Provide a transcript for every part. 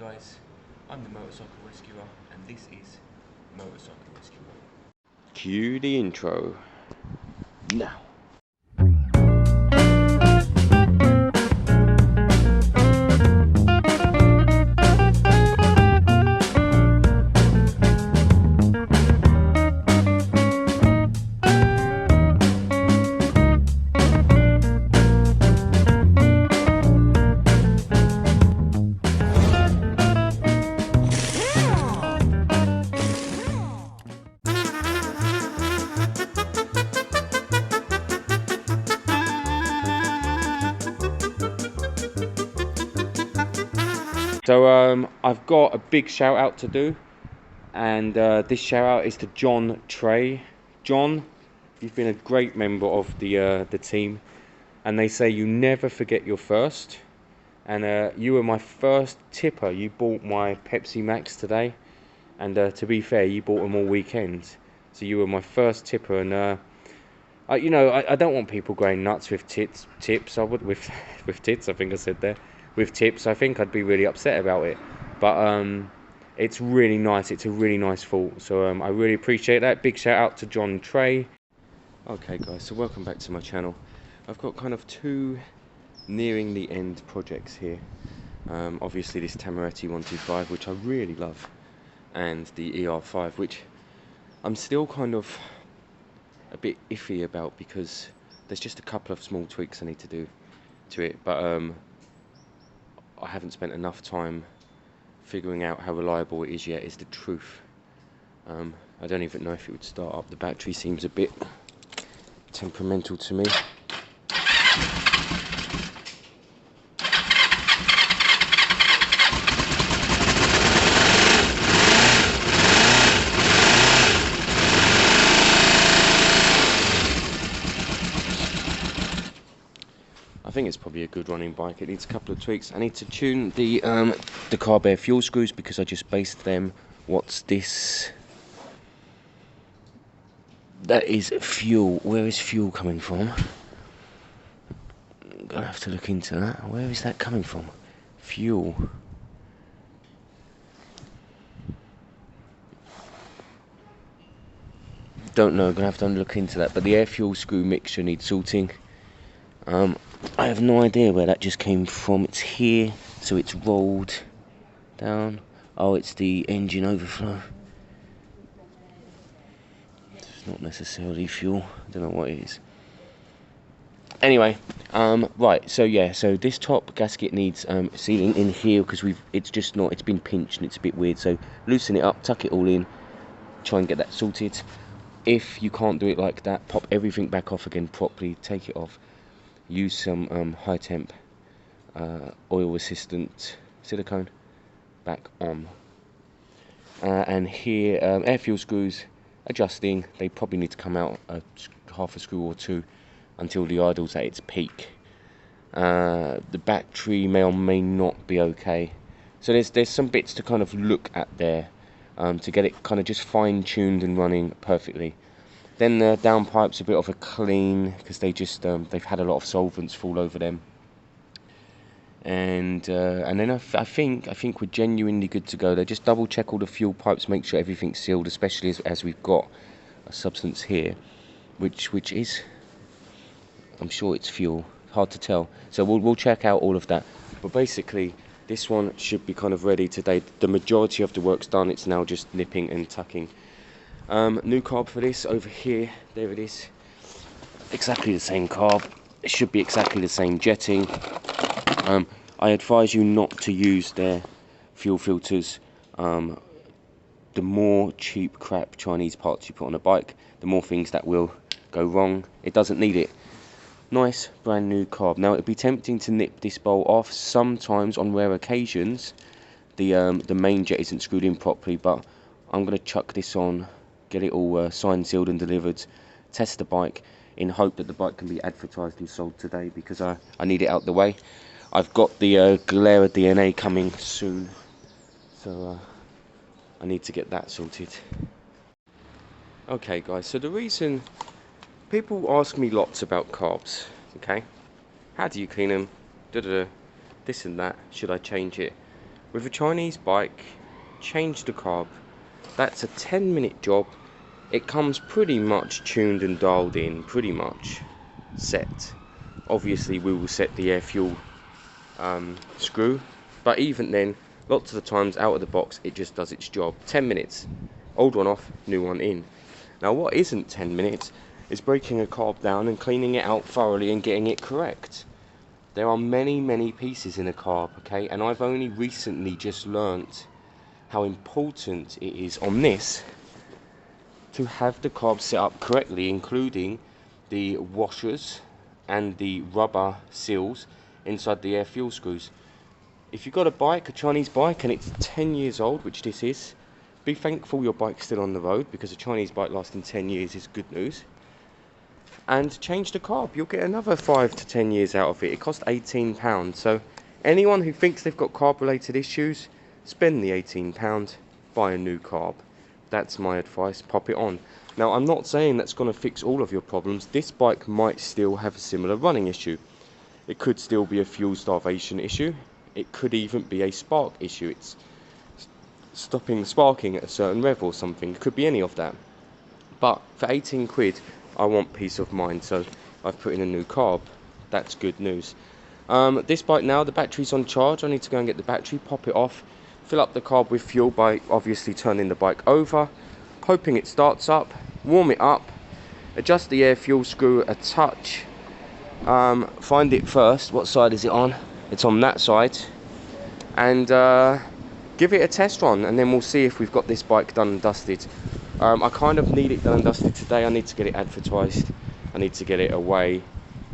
guys, I'm the Motorcycle Rescuer and this is Motorcycle Rescuer. Cue the intro now. So I've got a big shout out to do, and this shout out is to John Trey. John, you've been a great member of the team, and they say you never forget your first. And you were my first tipper. You bought my Pepsi Max today, and to be fair, you bought them all weekend. So you were my first tipper, and you know, I don't want people going nuts with tips. I would with tits. I think I said there. With tips, I think I'd be really upset about it, but it's really nice. It's a really nice thought, so I really appreciate that. Big shout out to John Trey. Okay guys, so welcome back to my channel. I've got kind of two nearing the end projects here. Obviously this Tamoretti 125, which I really love, and the ER5, which I'm still kind of a bit iffy about because there's just a couple of small tweaks I need to do to it, but I haven't spent enough time figuring out how reliable it is yet, is the truth. I don't even know if it would start up. The battery seems a bit temperamental to me. I think it's probably a good running bike. It needs a couple of tweaks. I need to tune the carb air fuel screws because I just based them. What's this? That is fuel. Where is fuel coming from? I'm gonna have to look into that. Where is that coming from? Fuel. Don't know. I'm gonna have to look into that. But the air fuel screw mixture needs sorting. I have no idea where that just came from. It's here, so it's rolled down. Oh, it's the engine overflow. It's not necessarily fuel. I don't know what it is. Anyway, right. So yeah, so this top gasket needs sealing in here because it's been pinched and it's a bit weird. So loosen it up, tuck it all in, try and get that sorted. If you can't do it like that, pop everything back off again properly, take it off. Use some high temp oil resistant silicone back on, and here air fuel screws adjusting. They probably need to come out half a screw or two until the idle's at its peak. The battery may or may not be okay, so there's some bits to kind of look at there to get it kind of just fine tuned and running perfectly. Then the downpipe's a bit of a clean because they've had a lot of solvents fall over them, and then I think we're genuinely good to go. They just double check all the fuel pipes, make sure everything's sealed, especially as we've got a substance here, which is, I'm sure it's fuel, hard to tell. So we'll check out all of that. But basically, this one should be kind of ready today. The majority of the work's done. It's now just nipping and tucking. New carb for this over here. There it is. Exactly the same carb. It should be exactly the same jetting. I advise you not to use their fuel filters. The more cheap crap Chinese parts you put on a bike, the more things that will go wrong. It doesn't need it. Nice brand new carb. Now it'd be tempting to nip this bolt off. Sometimes, on rare occasions, the main jet isn't screwed in properly, but I'm going to chuck this on, get it all signed, sealed and delivered, test the bike in hope that the bike can be advertised and sold today because I need it out the way. I've got the Galera DNA coming soon, so I need to get that sorted. Okay guys, so the reason people ask me lots about carbs, okay, how do you clean them, this and that, should I change it? With a Chinese bike, change the carb. That's a 10-minute job. It comes pretty much tuned and dialed in, pretty much set. Obviously we will set the air fuel screw, but even then, lots of the times out of the box it just does its job. 10 minutes, old one off, new one in. Now what isn't 10 minutes is breaking a carb down and cleaning it out thoroughly and getting it correct. There are many pieces in a carb, okay, and I've only recently just learnt how important it is on this to have the carb set up correctly, including the washers and the rubber seals inside the air fuel screws. If you've got a bike, a Chinese bike, and it's 10 years old, which this is, be thankful your bike's still on the road, because a Chinese bike lasting 10 years is good news. And change the carb, you'll get another 5 to 10 years out of it. It costs £18, so anyone who thinks they've got carb related issues, spend the £18, buy a new carb. That's my advice, pop it on. Now I'm not saying that's going to fix all of your problems. This bike might still have a similar running issue. It could still be a fuel starvation issue. It could even be a spark issue. It's stopping sparking at a certain rev or something. It could be any of that. But for 18 quid, I want peace of mind, so I've put in a new carb. That's good news. This bike now, the battery's on charge. I need to go and get the battery, pop it off, fill up the carb with fuel by obviously turning the bike over, hoping it starts up, warm it up, adjust the air fuel screw a touch, find it first, what side is it on? It's on that side, and give it a test run, and then we'll see if we've got this bike done and dusted. I kind of need it done and dusted today. I need to get it advertised, I need to get it away.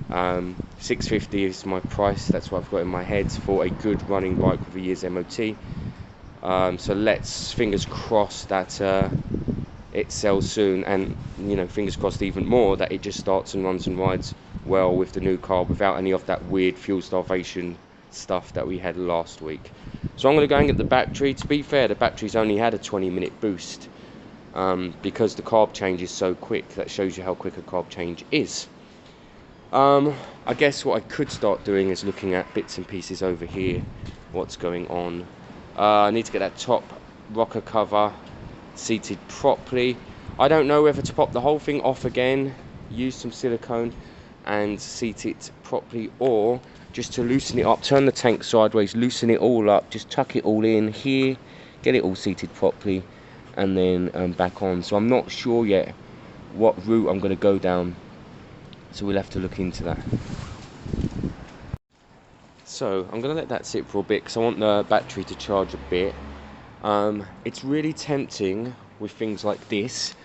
£650 is my price, that's what I've got in my head for a good running bike with a year's MOT. So let's fingers crossed that it sells soon, and fingers crossed even more that it just starts and runs and rides well with the new carb without any of that weird fuel starvation stuff that we had last week. So I'm going to go and get the battery. To be fair, the battery's only had a 20-minute boost because the carb change is so quick. That shows you how quick a carb change is. I guess what I could start doing is looking at bits and pieces over here, what's going on. I need to get that top rocker cover seated properly. I don't know whether to pop the whole thing off again, use some silicone and seat it properly, or just to loosen it up, turn the tank sideways, loosen it all up, just tuck it all in here, get it all seated properly, and then back on. So I'm not sure yet what route I'm going to go down, so we'll have to look into that. So I'm going to let that sit for a bit because I want the battery to charge a bit. It's really tempting with things like this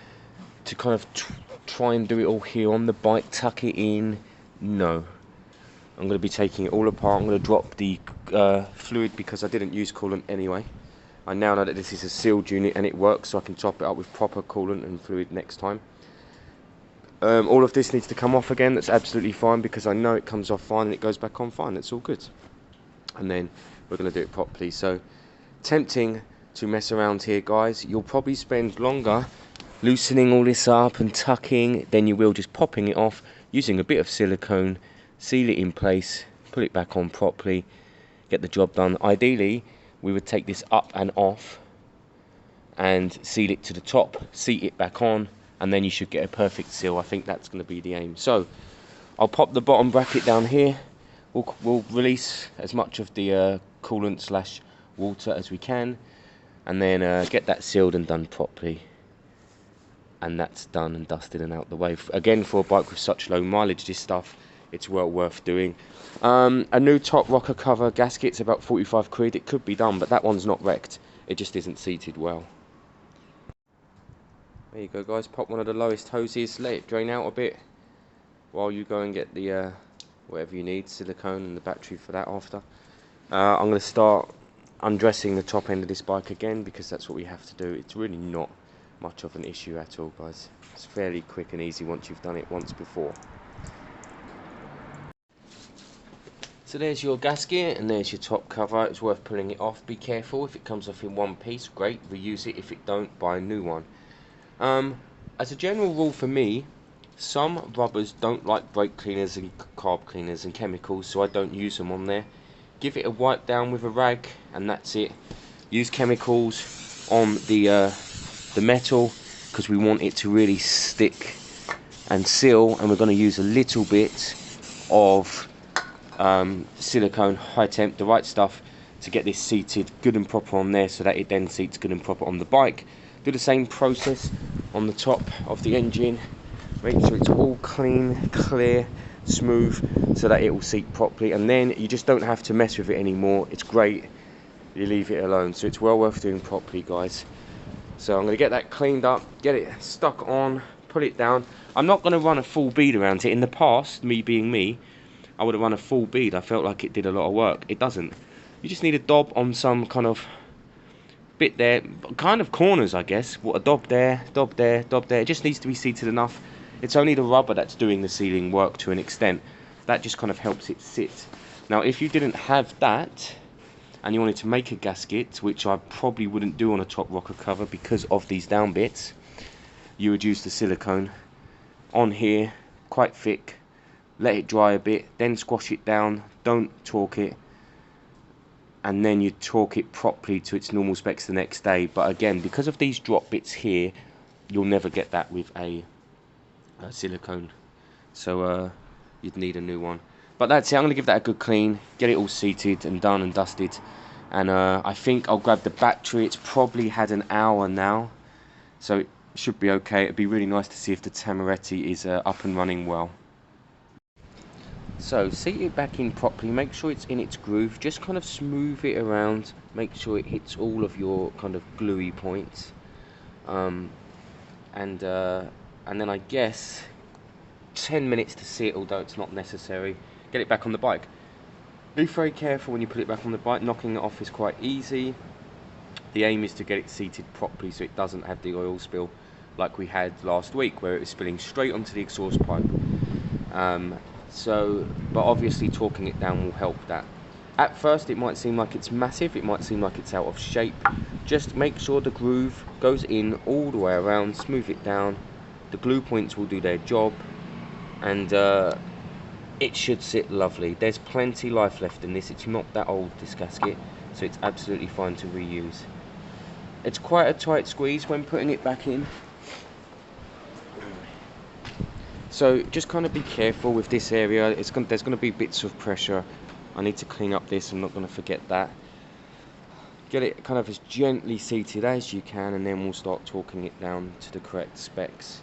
to kind of try and do it all here on the bike, tuck it in. No, I'm going to be taking it all apart. I'm going to drop the fluid because I didn't use coolant anyway. I now know that this is a sealed unit and it works, so I can top it up with proper coolant and fluid next time. All of this needs to come off again. That's absolutely fine because I know it comes off fine and it goes back on fine. That's all good. And then we're going to do it properly. So tempting to mess around here, guys. You'll probably spend longer loosening all this up and tucking than you will just popping it off, using a bit of silicone, seal it in place, put it back on properly, get the job done. Ideally, we would take this up and off and seal it to the top, seat it back on, and then you should get a perfect seal. I think that's going to be the aim. So I'll pop the bottom bracket down here. We'll release as much of the coolant slash water as we can, and then get that sealed and done properly. And that's done and dusted and out the way. Again, for a bike with such low mileage, this stuff, it's well worth doing. A new top rocker cover gasket's about 45 quid. It could be done, but that one's not wrecked. It just isn't seated well. There you go, guys. Pop one of the lowest hoses, let it drain out a bit while you go and get the whatever you need, silicone and the battery for that after. I'm going to start undressing the top end of this bike again because that's what we have to do. It's really not much of an issue at all, guys. It's fairly quick and easy once you've done it once before. So there's your gasket and there's your top cover. It's worth pulling it off. Be careful. If it comes off in one piece, great, reuse it. If it don't, buy a new one. As a general rule for me, some rubbers don't like brake cleaners and carb cleaners and chemicals, so I don't use them on there. give it a wipe down with a rag, and that's it. Use chemicals on the metal, because we want it to really stick and seal, and we're going to use a little bit of silicone, high temp, the right stuff, to get this seated good and proper on there, so that it then seats good and proper on the bike. Do the same process on the top of the engine. Make sure it's all clean, clear, smooth, so that it will seat properly, and then you just don't have to mess with it anymore. It's great, you leave it alone. So it's well worth doing properly, guys. So I'm going to get that cleaned up, get it stuck on, put it down. I'm not going to run a full bead around it. In the past, me being me, I would have run a full bead. I felt like it did a lot of work. It doesn't. You just need a dob on some kind of bit there, kind of corners, I guess. What, a dob there, dob there, dob there. It just needs to be seated enough. It's only the rubber that's doing the sealing work to an extent. That just kind of helps it sit. Now, if you didn't have that, and you wanted to make a gasket, which I probably wouldn't do on a top rocker cover because of these down bits, you would use the silicone on here, quite thick, let it dry a bit, then squash it down, don't torque it, and then you torque it properly to its normal specs the next day. But again, because of these drop bits here, you'll never get that with a silicone, so you'd need a new one. But that's it. I'm going to give that a good clean, get it all seated and done and dusted, and I think I'll grab the battery. It's probably had an hour now, so it should be okay. It'd be really nice to see if the tamoretti is up and running well. So seat it back in properly, make sure it's in its groove, just kind of smooth it around, make sure it hits all of your kind of gluey points, and then I guess 10 minutes to sit, although it's not necessary. Get it back on the bike. Be very careful when you put it back on the bike. Knocking it off is quite easy. The aim is to get it seated properly so it doesn't have the oil spill like we had last week, where it was spilling straight onto the exhaust pipe. But obviously torquing it down will help that. At first it might seem like it's massive, it might seem like it's out of shape. Just make sure the groove goes in all the way around, smooth it down. The glue points will do their job, and it should sit lovely. There's plenty life left in this. It's not that old, this gasket, so it's absolutely fine to reuse. It's quite a tight squeeze when putting it back in, so just kind of be careful with this area. There's going to be bits of pressure. I need to clean up this, I'm not going to forget that. Get it kind of as gently seated as you can, and then we'll start torquing it down to the correct specs.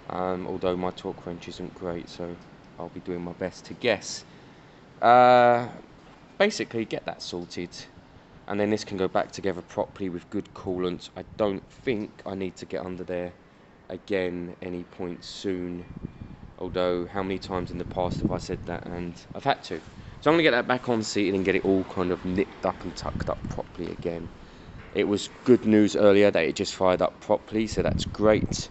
Although my torque wrench isn't great, so I'll be doing my best to guess. Basically get that sorted, and then this can go back together properly with good coolant. I don't think I need to get under there again any point soon, although how many times in the past have I said that, and I've had to. So I'm going to get that back on seated and get it all kind of nipped up and tucked up properly again. It was good news earlier that it just fired up properly, so that's great.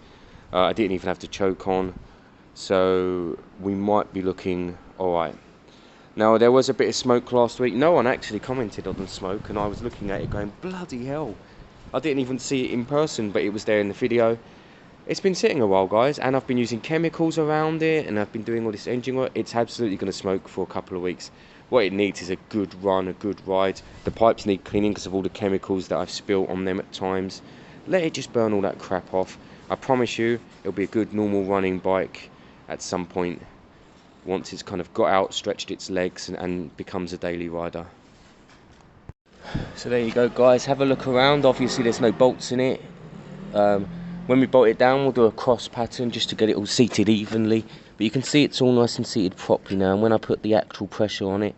I didn't even have to choke on, so we might be looking alright. Now, there was a bit of smoke last week. No one actually commented on the smoke, and I was looking at it going, bloody hell. I didn't even see it in person, but it was there in the video. It's been sitting a while, guys, and I've been using chemicals around it, and I've been doing all this engine work. It's absolutely going to smoke for a couple of weeks. What it needs is a good run, a good ride. The pipes need cleaning because of all the chemicals that I've spilled on them at times. Let it just burn all that crap off. I promise you, it'll be a good normal running bike at some point, once it's kind of got out, stretched its legs, and becomes a daily rider. So there you go, guys. Have a look around. Obviously, there's no bolts in it. When we bolt it down, we'll do a cross pattern just to get it all seated evenly. But you can see it's all nice and seated properly now. And when I put the actual pressure on it,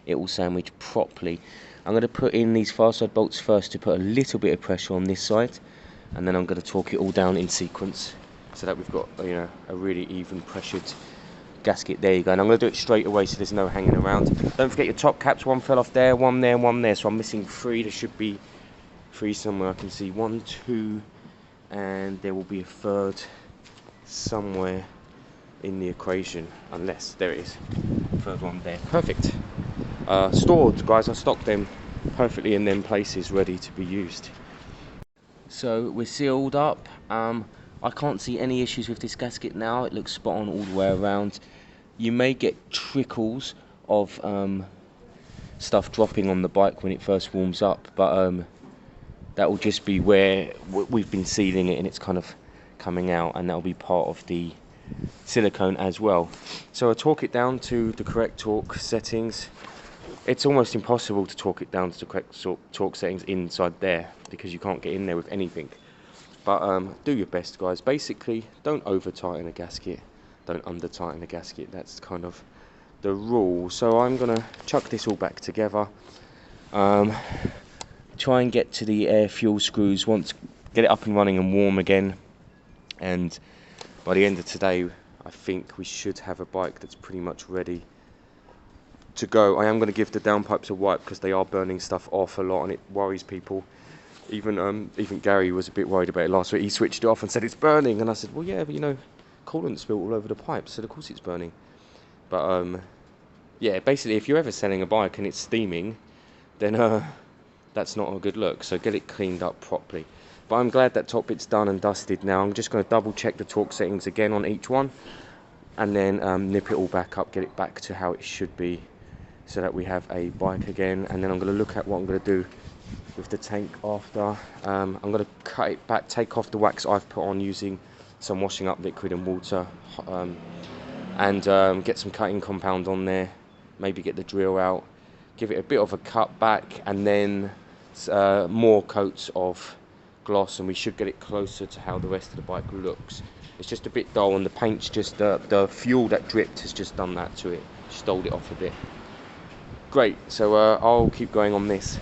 it will sandwich properly. I'm going to put in these far side bolts first to put a little bit of pressure on this side. And then I'm going to torque it all down in sequence, so that we've got, you know, a really even pressured gasket. There you go. And I'm going to do it straight away so there's no hanging around. Don't forget your top caps. One fell off there, one there, and one there. So I'm missing 3. There should be 3 somewhere. I can see 1, 2... and there will be a 3rd somewhere in the equation, unless there it is, 3rd one there. Perfect. Stored, guys. I stocked them perfectly in them places, ready to be used. So we're sealed up. I can't see any issues with this gasket now. It looks spot on all the way around. You may get trickles of stuff dropping on the bike when it first warms up, but that will just be where we've been sealing it and it's kind of coming out, and that will be part of the silicone as well. So I torque it down to the correct torque settings. It's almost impossible to torque it down to the correct torque settings inside there because you can't get in there with anything. But do your best, guys. Basically, don't over tighten a gasket, don't under tighten a gasket. That's kind of the rule. So I'm gonna chuck this all back together, try and get to the air fuel screws, get it up and running and warm again, and by the end of today I think we should have a bike that's pretty much ready to go. I am going to give the downpipes a wipe because they are burning stuff off a lot and it worries people. Even Gary was a bit worried about it last week. He switched it off and said it's burning, and I said, well, yeah, but you know, coolant spilled all over the pipes, so of course it's burning. But yeah, basically if you're ever selling a bike and it's steaming, then that's not a good look. So get it cleaned up properly. But I'm glad that top bit's done and dusted now. I'm just going to double check the torque settings again on each one, and then nip it all back up, get it back to how it should be, so that we have a bike again. And then I'm going to look at what I'm going to do with the tank after. I'm going to cut it back, take off the wax I've put on using some washing up liquid and water, and get some cutting compound on there, maybe get the drill out, give it a bit of a cut back, and then more coats of gloss, and we should get it closer to how the rest of the bike looks. It's just a bit dull, and the paint's just the fuel that dripped has just done that to it, stoled it off a bit. Great, so I'll keep going on this.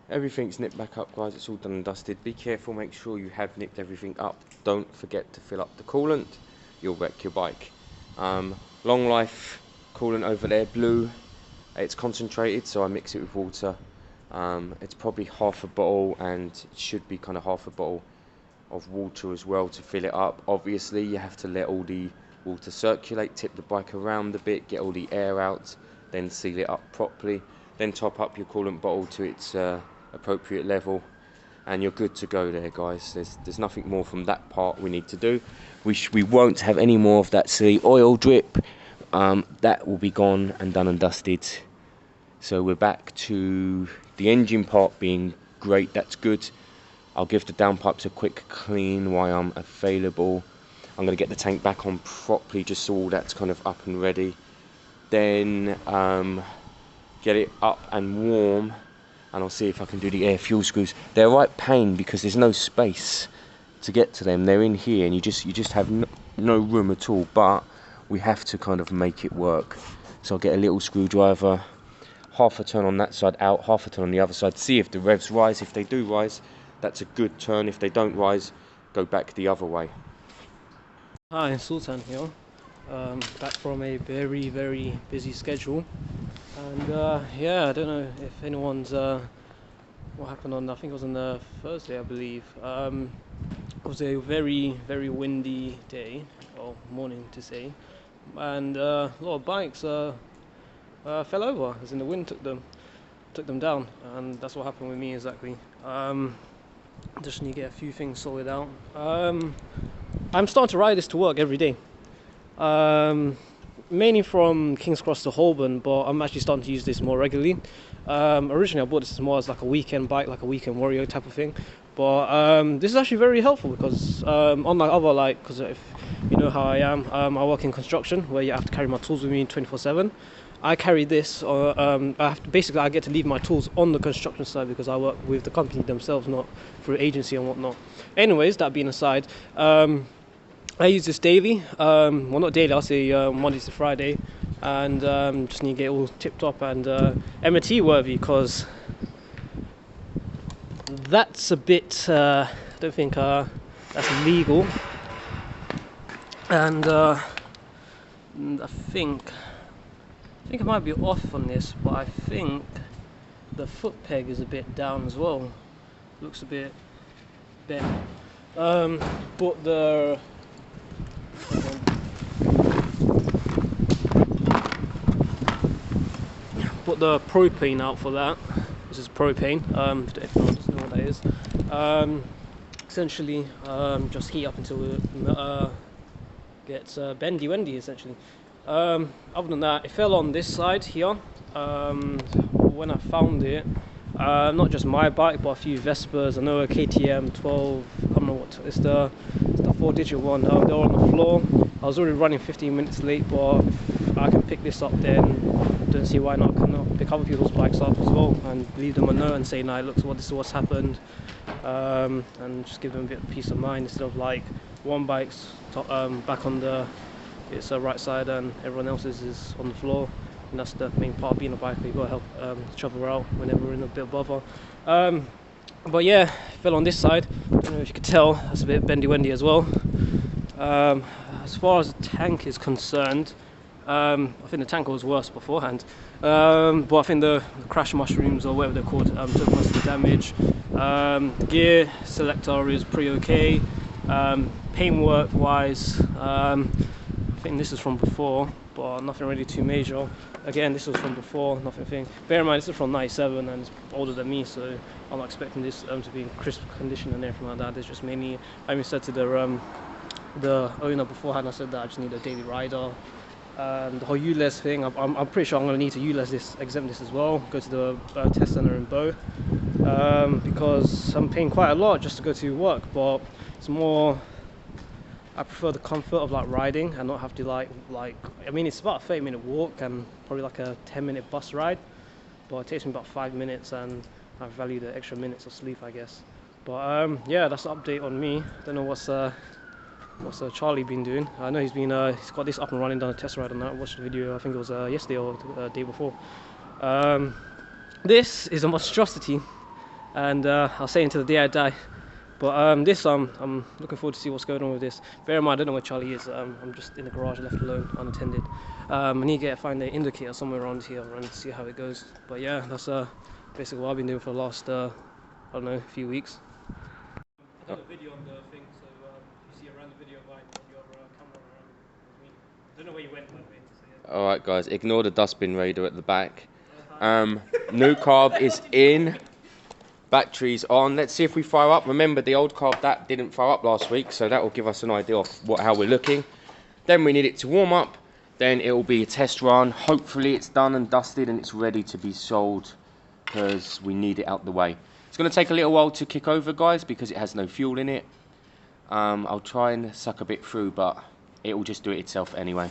Everything's nipped back up, guys. It's all done and dusted. Be careful, make sure you have nipped everything up. Don't forget to fill up the coolant, you'll wreck your bike. Long life coolant over there, blue. It's concentrated, so I mix it with water. It's probably half a bottle, and it should be kind of half a bottle of water as well to fill it up. Obviously you have to let all the water circulate, tip the bike around a bit, get all the air out, then seal it up properly, then top up your coolant bottle to its appropriate level, and you're good to go there, guys. There's nothing more from that part we need to do. We won't have any more of that silly oil drip. That will be gone and done and dusted. So we're back to the engine part being great. That's good. I'll give the downpipes a quick clean while I'm available. I'm going to get the tank back on properly just so all that's kind of up and ready. Then get it up and warm, and I'll see if I can do the air fuel screws. They're a right pain because there's no space to get to them. They're in here and you just have no room at all, but we have to kind of make it work. So I'll get a little screwdriver, half a turn on that side out, half a turn on the other side, see if the revs rise. If they do rise, that's a good turn. If they don't rise, go back the other way. Hi, Sultan here. Back from a very, very busy schedule, and yeah, I don't know if anyone's what happened on, I think it was on the Thursday, I believe. It was a very, very windy day, or morning to say, and a lot of bikes fell over, as in the wind took them down, and that's what happened with me exactly. Just need to get a few things sorted out. I'm starting to ride this to work every day. Mainly from King's Cross to Holborn, but I'm actually starting to use this more regularly. Originally I bought this more as like a weekend bike, like a weekend warrior type of thing, but this is actually very helpful because unlike other, because if you know how I am, I work in construction where you have to carry my tools with me 24/7. I carry this, basically I get to leave my tools on the construction site because I work with the company themselves, not through agency and whatnot. Anyways, that being aside, I use this daily, well not daily, I'll say Monday to Friday, and just need to get it all tipped up and M&T worthy, because that's a bit, I don't think that's legal, and I think I might be off on this, but I think the foot peg is a bit down as well. Looks a bit bent. But the put the propane out for that. This is propane. If no one doesn't know what that is, essentially just heat up until it gets bendy wendy essentially. Other than that, it fell on this side here. when I found it. Not just my bike, but a few Vespers. I know a KTM 12. I can't remember what it's the 4-digit one. They were on the floor. I was already running 15 minutes late, but if I can pick this up, then I don't see why not. I can pick other people's bikes up as well and leave them a note and say, "No, look, this is what's happened," and just give them a bit of peace of mind instead of like one bike's back on its right side and everyone else's is on the floor. And that's the main part of being a biker. You've got to help each other out whenever we're in a bit of bother. But yeah, fell on this side. I don't know if you could tell, that's a bit bendy-wendy as well. As far as the tank is concerned, I think the tank was worse beforehand. But I think the crash mushrooms, or whatever they're called, took most of the damage. The gear selector is pretty okay. Paintwork wise, I think this is from before, but nothing really too major. Again, this was from before, nothing. Bear in mind, this is from '97 and it's older than me, so I'm not expecting this to be in crisp condition and everything like that. There's just mainly, I even said to the owner beforehand, I said that I just need a daily rider. The whole ULEZ thing, I'm pretty sure I'm going to need to ULEZ this, exempt this as well, go to the test center in Bow, because I'm paying quite a lot just to go to work, but it's more, I prefer the comfort of like riding and not have to like I mean, it's about a 30-minute walk and probably like a 10-minute bus ride, but it takes me about 5 minutes and I value the extra minutes of sleep, I guess. But yeah, that's the update on me. Don't know what's Charlie been doing. I know he's got this up and running, done a test ride on that. I watched the video, I think it was yesterday or the day before. This is a monstrosity, and I'll say until the day I die. But this, I'm looking forward to see what's going on with this. Bear in mind, I don't know where Charlie is. I'm just in the garage, left alone, unattended. I need to find the indicator somewhere around here and see how it goes. But yeah, that's basically what I've been doing for the last, I don't know, few weeks. I did a video on the thing, so you see a random video of mine on your camera around me. I don't know where you went, by the way. So, yeah. Alright guys, ignore the dustbin raider at the back. New carb is in. Batteries on. Let's see if we fire up. Remember, the old carb that didn't fire up last week, so that will give us an idea of how we're looking. Then we need it to warm up. Then it will be a test run. Hopefully it's done and dusted and it's ready to be sold, because we need it out the way. It's going to take a little while to kick over, guys, because it has no fuel in it. I'll try and suck a bit through, but it will just do it itself anyway.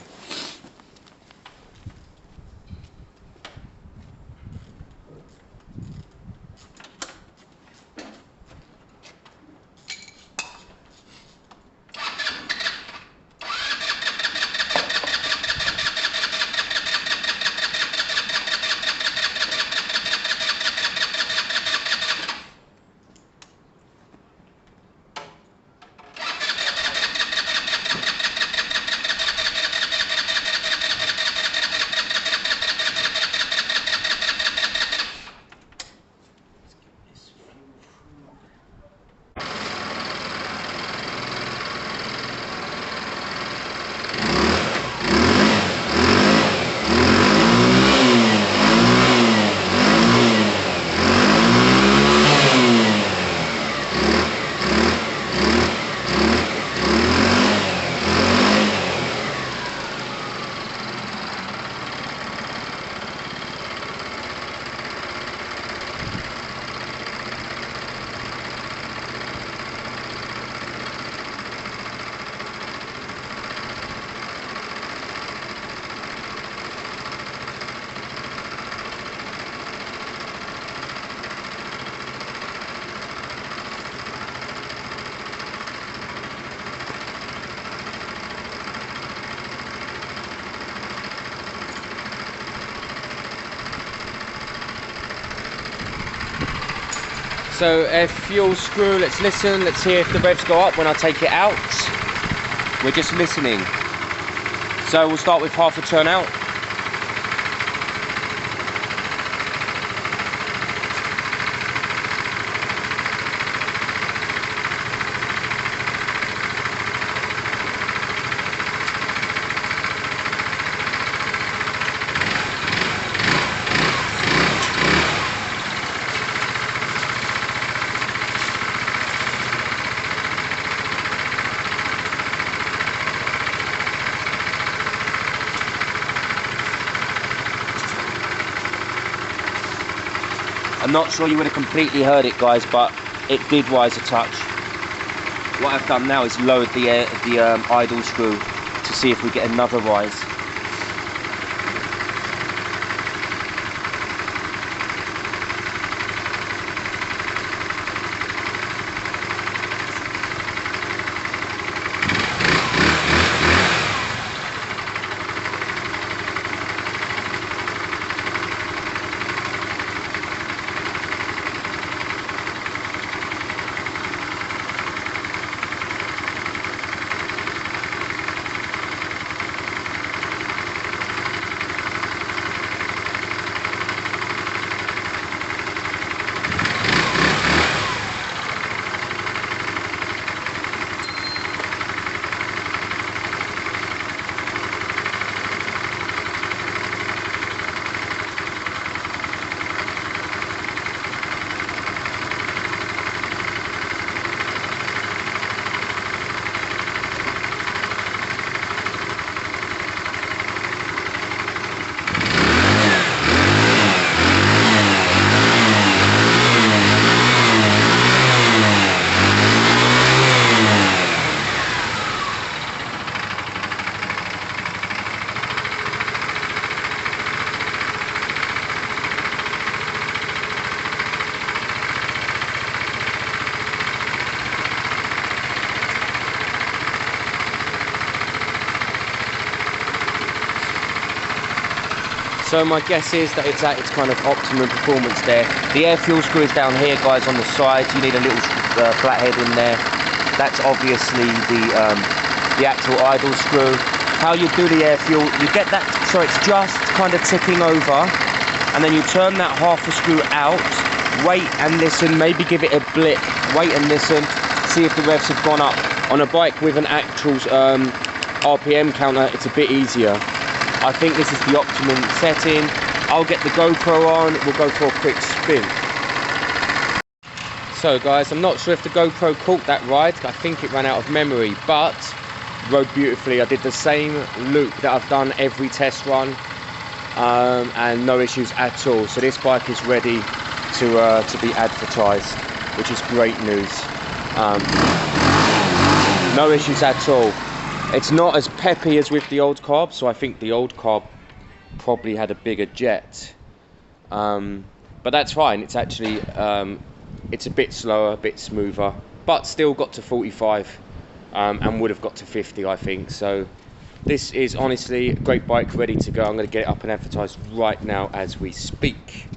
So a fuel screw, let's listen, let's hear if the revs go up when I take it out. We're just listening. So we'll start with half a turn out. I'm not sure you would have completely heard it, guys, but it did rise a touch. What I've done now is lowered the idle screw to see if we get another rise. So my guess is that it's at its kind of optimum performance there. The air fuel screw is down here, guys, on the sides. You need a little flathead in there. That's obviously the actual idle screw. How you do the air fuel, you get that so it's just kind of ticking over, and then you turn that half a screw out, wait and listen, maybe give it a blip, wait and listen, see if the revs have gone up. On a bike with an actual RPM counter, it's a bit easier. I think this is the optimum setting. I'll get the GoPro on, we'll go for a quick spin. So guys, I'm not sure if the GoPro caught that ride. I think it ran out of memory, but rode beautifully. I did the same loop that I've done every test run, and no issues at all. So this bike is ready to be advertised, which is great news. No issues at all. It's not as peppy as with the old carb, so I think the old carb probably had a bigger jet. But that's fine. It's actually it's a bit slower, a bit smoother, but still got to 45 and would have got to 50, I think. So this is honestly a great bike, ready to go. I'm going to get it up and advertised right now as we speak.